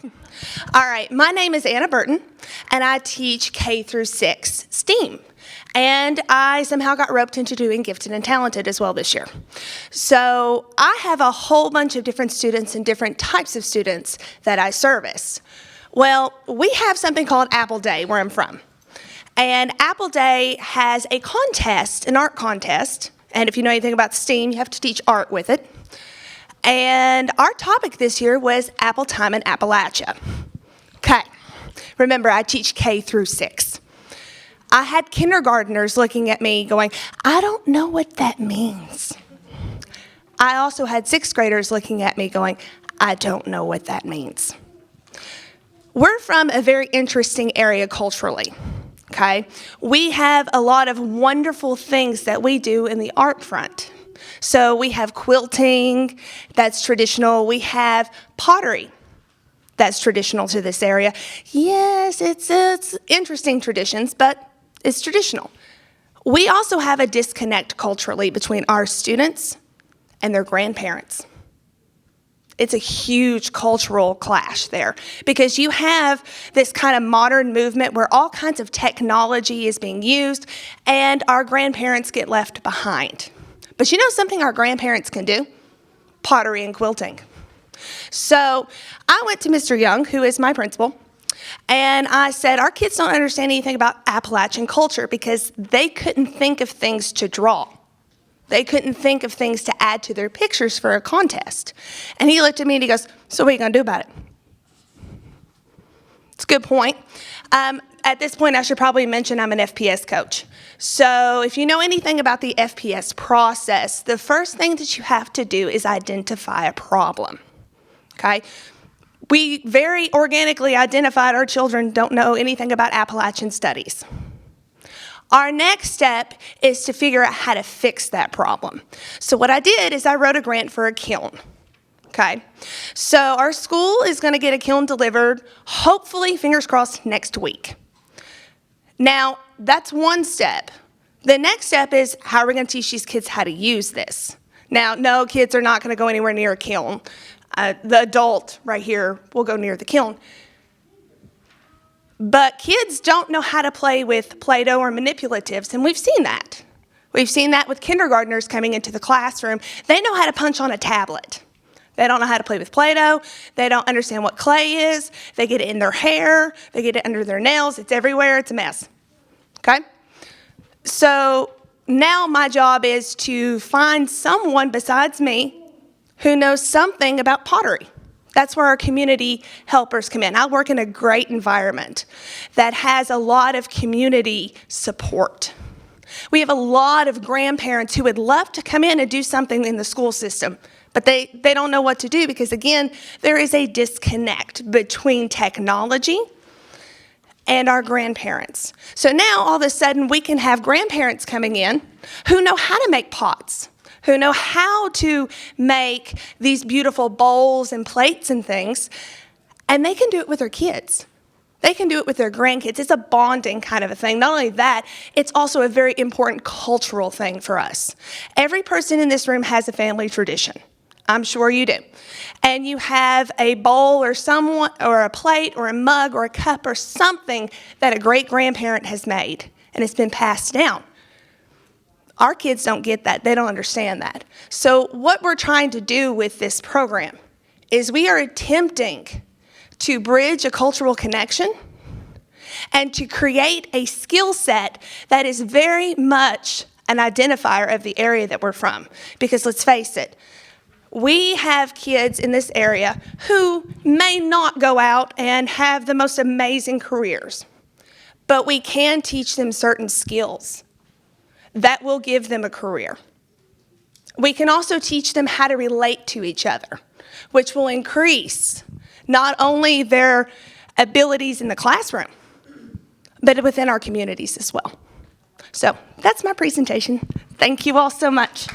All right, my name is Anna Burton, and I teach K through 6 STEAM. And I somehow got roped into doing gifted and talented as well this year. So I have a whole bunch of different students and different types of students that I service. Well, we have something called Apple Day where I'm from. And Apple Day has a contest, an art contest. And if you know anything about STEAM, you have to teach art with it. And our topic this year was Apple Time in Appalachia. Okay, remember I teach K through 6. I had kindergartners looking at me going, I don't know what that means. I also had 6th graders looking at me going, I don't know what that means. We're from a very interesting area culturally, okay? We have a lot of wonderful things that we do in the art front. So we have quilting, that's traditional. We have pottery, that's traditional to this area. Yes, it's interesting traditions, but it's traditional. We also have a disconnect culturally between our students and their grandparents. It's a huge cultural clash there because you have this kind of modern movement where all kinds of technology is being used and our grandparents get left behind. But you know something our grandparents can do? Pottery and quilting. So I went to Mr. Young, who is my principal, and I said, our kids don't understand anything about Appalachian culture because they couldn't think of things to draw. They couldn't think of things to add to their pictures for a contest. And he looked at me and he goes, so what are you going to do about it? It's a good point. At this point, I should probably mention I'm an FPS coach. So if you know anything about the FPS process, the first thing that you have to do is identify a problem, okay? We very organically identified our children don't know anything about Appalachian studies. Our next step is to figure out how to fix that problem. So what I did is I wrote a grant for a kiln. Okay, so our school is going to get a kiln delivered, hopefully, fingers crossed, next week. Now, that's one step. The next step is how are we going to teach these kids how to use this? Now, no, kids are not going to go anywhere near a kiln. The adult right here will go near the kiln. But kids don't know how to play with Play-Doh or manipulatives, and we've seen that. We've seen that with kindergartners coming into the classroom. They know how to punch on a tablet. They don't know how to play with Play-Doh. They don't understand what clay is. They get it in their hair. They get it under their nails. It's everywhere. It's a mess. Okay? So now my job is to find someone besides me who knows something about pottery. That's where our community helpers come in. I work in a great environment that has a lot of community support. We have a lot of grandparents who would love to come in and do something in the school system, but they don't know what to do because, again, there is a disconnect between technology and our grandparents. So now, all of a sudden, we can have grandparents coming in who know how to make pots, who know how to make these beautiful bowls and plates and things, and they can do it with their kids. They can do it with their grandkids. It's a bonding kind of a thing. Not only that, it's also a very important cultural thing for us. Every person in this room has a family tradition. I'm sure you do. And you have a bowl or someone or a plate or a mug or a cup or something that a great-grandparent has made, and it's been passed down. Our kids don't get that. They don't understand that. So what we're trying to do with this program is we are attempting to bridge a cultural connection and to create a skill set that is very much an identifier of the area that we're from. Because let's face it, we have kids in this area who may not go out and have the most amazing careers, but we can teach them certain skills that will give them a career. We can also teach them how to relate to each other, which will increase not only their abilities in the classroom, but within our communities as well. So that's my presentation. Thank you all so much.